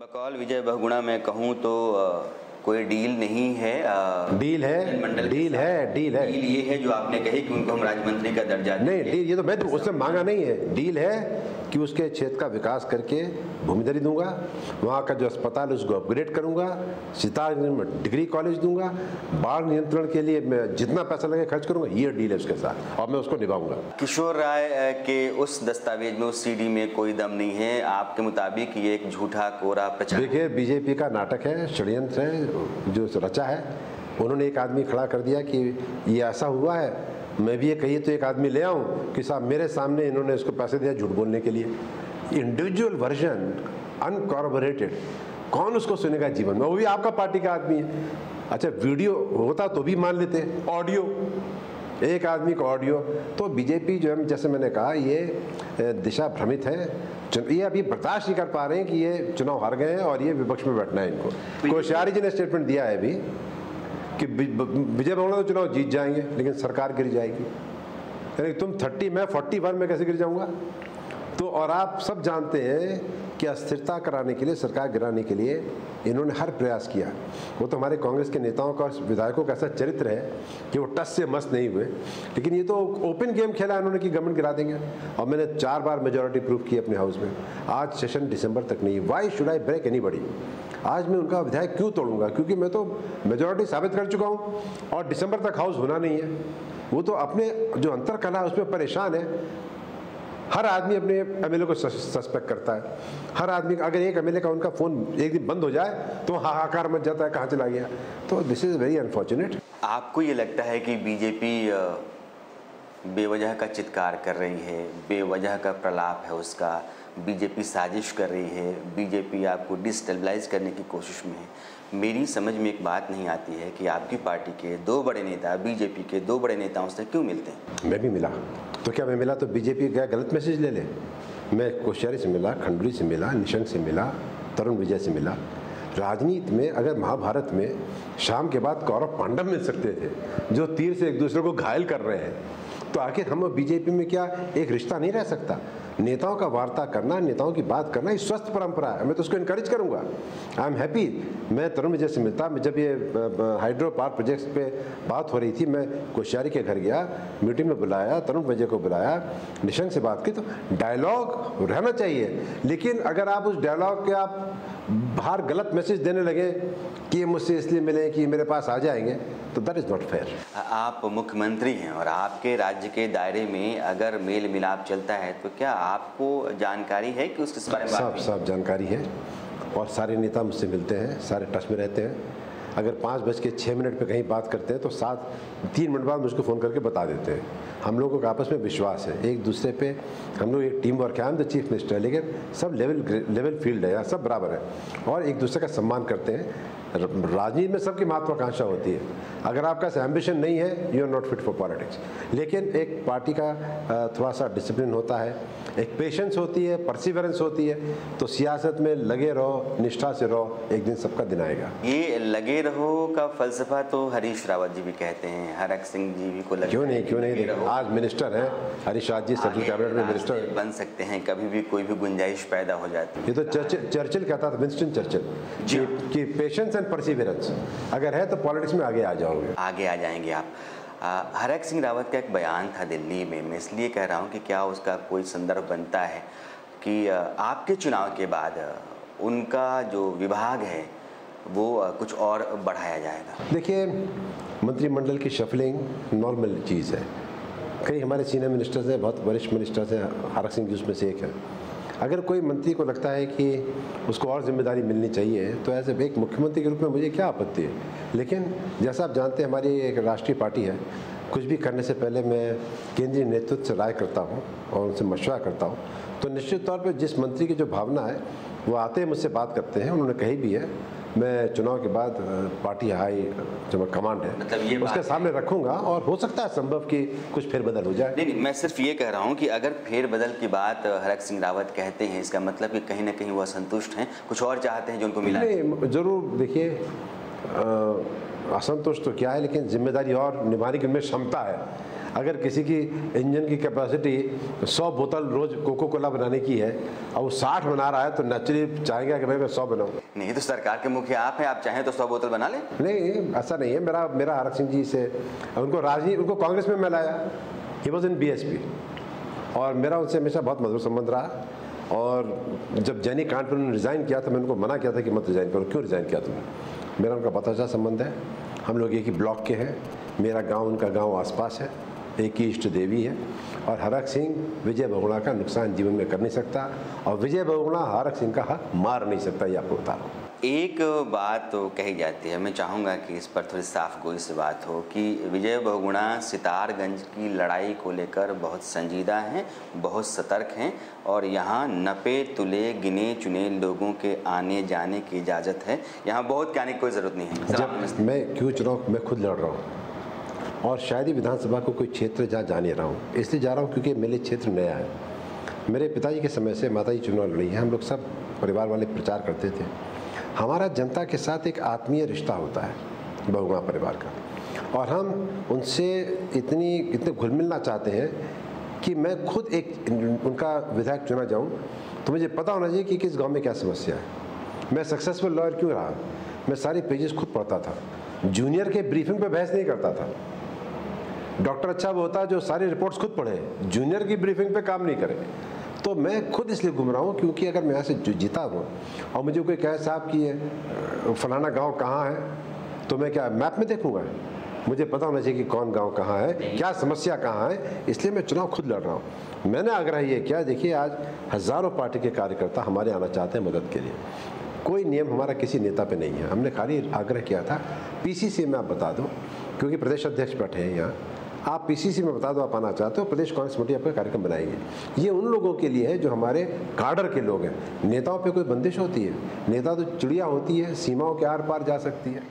बकौल विजय बहुगुणा मैं कहूँ तो कोई डील नहीं है। डील है, डील ये है जो आपने कही कि उनको हम राज्य मंत्री का दर्जा नहीं, डील ये तो मैं उससे मांगा नहीं है। डील है कि उसके क्षेत्र का विकास करके भूमिधरी दूंगा, वहाँ का जो अस्पताल उसको अपग्रेड करूंगा, सितार में डिग्री कॉलेज दूंगा, बाढ़ नियंत्रण के लिए मैं जितना पैसा लगे खर्च करूंगा, ये डील है उसके साथ और मैं उसको निभाऊंगा। किशोर राय के उस दस्तावेज में, उस सीडी में कोई दम नहीं है आपके मुताबिक, ये एक झूठा कोरा प्रचार। देखिए, बीजेपी का नाटक है, षड्यंत्र है जो रचा है। उन्होंने एक आदमी खड़ा कर दिया कि ये ऐसा हुआ है, मैं भी ये कहिए तो एक आदमी ले आऊं कि साहब मेरे सामने इन्होंने इसको पैसे दिया झूठ बोलने के लिए। इंडिविजुअल वर्जन अनकॉर्बोरेटेड, कौन उसको सुनेगा जीवन में, वो भी आपका पार्टी का आदमी है। अच्छा, वीडियो होता तो भी मान लेते, ऑडियो, एक आदमी का ऑडियो। तो बीजेपी जो है, जैसे मैंने कहा, ये दिशा भ्रमित है। ये अभी बर्दाश्त नहीं कर पा रहे हैं कि ये चुनाव हार गए हैं और ये विपक्ष में बैठना है इनको। कोश्यारी जी ने स्टेटमेंट दिया है अभी कि विजय बहुगुणा तो चुनाव जीत जाएंगे लेकिन सरकार गिर जाएगी। यानी तुम 30 मैं 41 में कैसे गिर जाऊंगा? तो और आप सब जानते हैं कि अस्थिरता कराने के लिए, सरकार गिराने के लिए इन्होंने हर प्रयास किया। वो तो हमारे कांग्रेस के नेताओं का, विधायकों का ऐसा चरित्र है कि वो टस से मस नहीं हुए, लेकिन ये तो ओपन गेम खेला इन्होंने कि गवर्नमेंट गिरा देंगे। और मैंने 4 बार मेजोरिटी प्रूफ की अपने हाउस में। आज सेशन दिसंबर तक नहीं है। Why should I break anybody? आज मैं उनका विधायक क्यों तोड़ूंगा? क्योंकि मैं तो मेजोरिटी साबित कर चुका हूँ और दिसंबर तक हाउस होना नहीं है। वो तो अपने जो अंतर कला है उसमें परेशान है। हर आदमी अपने एमएलए को सस्पेक्ट करता है। हर आदमी, अगर एक एमएलए का उनका फोन एक दिन बंद हो जाए तो हाहाकार मच जाता है, कहाँ चला गया। तो दिस इज वेरी अनफॉर्चुनेट। आपको ये लगता है कि बीजेपी बेवजह का चित्कार कर रही है, बेवजह का प्रलाप है उसका, बीजेपी साजिश कर रही है, बीजेपी आपको डिस्टेबलाइज करने की कोशिश में है? मेरी समझ में एक बात नहीं आती है कि आपकी पार्टी के 2 बड़े नेता बीजेपी के 2 बड़े नेताओं से क्यों मिलते हैं? मैं भी मिला, तो क्या मैं मिला तो बीजेपी क्या गलत मैसेज ले ले? मैं कोश्यारी से मिला, खंडूरी से मिला, निशंक से मिला, तरुण विजय से मिला। राजनीति में अगर महाभारत में शाम के बाद कौरव पांडव मिल सकते थे जो तीर से एक दूसरे को घायल कर रहे हैं, तो आखिर हम बीजेपी में क्या एक रिश्ता नहीं रह सकता? नेताओं का वार्ता करना, नेताओं की बात करना, ये स्वस्थ परंपरा है। मैं तो उसको इनकरेज करूंगा। I am happy. मैं तरुण विजय से मिलता, जब ये हाइड्रो पावर प्रोजेक्ट्स पे बात हो रही थी, मैं कोश्यारी के घर गया, मीटिंग में बुलाया, तरुण विजय को बुलाया, निशंक से बात की। तो डायलॉग रहना चाहिए, लेकिन अगर आप उस डायलॉग के आप बाहर गलत मैसेज देने लगे कि ये मुझसे इसलिए मिले कि मेरे पास आ जाएंगे, तो दैट इज नॉट फेयर। आप मुख्यमंत्री हैं और आपके राज्य के दायरे में अगर मेल मिलाप चलता है तो क्या आपको जानकारी है कि उसके बारे में? सब जानकारी है और सारे नेता मुझसे मिलते हैं, सारे टच में रहते हैं। अगर 5:06 पे कहीं बात करते हैं तो 3 मिनट बाद मुझको फ़ोन करके बता देते हैं। हम लोगों का आपस में विश्वास है, एक दूसरे पे हम लोग एक टीम वर्क है। I am the chief minister, लेकिन सब लेवल फील्ड है, सब बराबर है और एक दूसरे का सम्मान करते हैं। राजनीति में सबकी महत्वाकांक्षा होती है। अगर आपका एम्बिशन नहीं है, you are not fit for politics. लेकिन एक पार्टी का थोड़ा सा डिसिप्लिन होता है, एक पेशेंस होती है, परसिवरेंस होती है। तो सियासत में लगे रहो, निष्ठा से रहो, एक दिन सबका दिन आएगा। ये लगे रहो का फलसफा तो हरीश रावत जी भी कहते हैं, हरक सिंह जी भी को लगे। क्यों नहीं आज मिनिस्टर हैं हरीश रावत जी, सेंट्रल कैबिनेट में मिनिस्टर बन सकते हैं, कभी भी कोई भी गुंजाइश पैदा हो जाती है। ये तो चर्चिल कहता था, विंस्टन चर्चिल, कि पेशेंस एंड परसिवरेंस अगर है तो पॉलिटिक्स में आगे आ जाओगे, आगे आ जाएंगे आप। हरक सिंह रावत का एक बयान था दिल्ली में, मैं इसलिए कह रहा हूँ कि क्या उसका कोई संदर्भ बनता है कि आपके चुनाव के बाद उनका जो विभाग है वो कुछ और बढ़ाया जाएगा? देखिए, मंत्रिमंडल की शफलिंग नॉर्मल चीज़ है। कई हमारे सीनियर मिनिस्टर्स हैं, बहुत वरिष्ठ मिनिस्टर्स हैं, हरक सिंह जी उसमें से एक है। अगर कोई मंत्री को लगता है कि उसको और जिम्मेदारी मिलनी चाहिए तो ऐसे एक मुख्यमंत्री के रूप में मुझे क्या आपत्ति है। लेकिन जैसा आप जानते हैं, हमारी एक राष्ट्रीय पार्टी है, कुछ भी करने से पहले मैं केंद्रीय नेतृत्व से राय करता हूँ और उनसे मशवरा करता हूँ। तो निश्चित तौर पर जिस मंत्री की जो भावना है वो आते हैं, मुझसे बात करते हैं। उन्होंने कही भी है, मैं चुनाव के बाद पार्टी हाई जो कमांड है मतलब उसके सामने रखूंगा और हो सकता है संभव कि कुछ फेरबदल हो जाए। नहीं, मैं सिर्फ ये कह रहा हूँ कि अगर फेरबदल की बात हरक सिंह रावत कहते हैं, इसका मतलब कि कहीं ना कहीं वो असंतुष्ट हैं, कुछ और चाहते हैं जो उनको मिला नहीं। जरूर देखिए, असंतुष्ट तो क्या है, लेकिन जिम्मेदारी और निभाने की उनमें क्षमता है। अगर किसी की इंजन की कैपेसिटी 100 बोतल रोज कोको कोला बनाने की है और वो 60 बना रहा है तो नेचुरली चाहेगा कि भाई मैं 100 बनाऊँ। नहीं तो सरकार के मुखिया आप हैं, आप चाहें तो 100 बोतल बना लें। नहीं, ऐसा नहीं है। मेरा हरक सिंह जी से उनको कांग्रेस में मैं लाया, ही वॉज इन BSP, और मेरा उनसे हमेशा बहुत मधुर संबंध रहा। और जब जैनी कांड पर उन्होंने रिज़ाइन किया तो मैंने उनको मना किया था कि मत रिज़ाइन करो। क्यों रिज़ाइन किया तुमने? मेरा उनका बहुत अच्छा संबंध है, हम लोग एक ही ब्लॉक के हैं, मेरा गांव उनका गांव आसपास है, एक ही इष्ट देवी है। और हरक सिंह विजय बहुगुणा का नुकसान जीवन में कर नहीं सकता, और विजय बहुगुणा हरक सिंह का हक मार नहीं सकता, ये आपको बता रहा हूँ। एक बात तो कही जाती है, मैं चाहूँगा कि इस पर थोड़ी साफ गोई से बात हो कि विजय बहुगुणा सितारगंज की लड़ाई को लेकर बहुत संजीदा हैं, बहुत सतर्क हैं, और यहाँ नपे तुले गिने चुने लोगों के आने जाने की इजाज़त है, यहाँ बहुत कहने की कोई ज़रूरत नहीं है। जब मैं क्यों चुनाव मैं खुद लड़ रहा हूँ, और शायद ही विधानसभा को कोई क्षेत्र जहाँ जा नहीं रहा हूँ, इसलिए जा रहा हूँ क्योंकि मेरे क्षेत्र नया है। मेरे पिताजी के समय से माताजी चुनाव लड़ी है, हम लोग सब परिवार वाले प्रचार करते थे। हमारा जनता के साथ एक आत्मीय रिश्ता होता है बहुगुणा परिवार का, और हम उनसे इतने घुल मिलना चाहते हैं कि मैं खुद एक उनका विधायक चुना जाऊं तो मुझे पता होना चाहिए कि किस गांव में क्या समस्या है। मैं सक्सेसफुल लॉयर क्यों रहा? मैं सारी पेजेस खुद पढ़ता था, जूनियर के ब्रीफिंग पे बहस नहीं करता था। डॉक्टर अच्छा वो होता है जो सारी रिपोर्ट्स खुद पढ़े, जूनियर की ब्रीफिंग पे काम नहीं करे। तो मैं खुद इसलिए घूम रहा हूँ क्योंकि अगर मैं यहाँ से जीता हूँ और मुझे कोई कहे साहब कि फलाना गांव कहाँ है, तो मैं क्या मैप में देखूँगा? मुझे पता होना चाहिए कि कौन गांव कहाँ है, क्या समस्या कहाँ है। इसलिए मैं चुनाव खुद लड़ रहा हूँ। मैंने आग्रह ये किया, देखिए आज हज़ारों पार्टी के कार्यकर्ता हमारे आना चाहते हैं मदद के लिए, कोई नियम हमारा किसी नेता पे नहीं है। हमने खाली आग्रह किया था PCC में आप बता दो, क्योंकि प्रदेश अध्यक्ष बैठे हैं यहाँ, आप PCC में बता दो आप आना चाहते हो, प्रदेश कांग्रेस कमेटी आपका कार्यक्रम बनाएगी। ये उन लोगों के लिए है जो हमारे काडर के लोग हैं। नेताओं पे कोई बंदिश होती है? नेता तो चिड़िया होती है, सीमाओं के आर पार जा सकती है।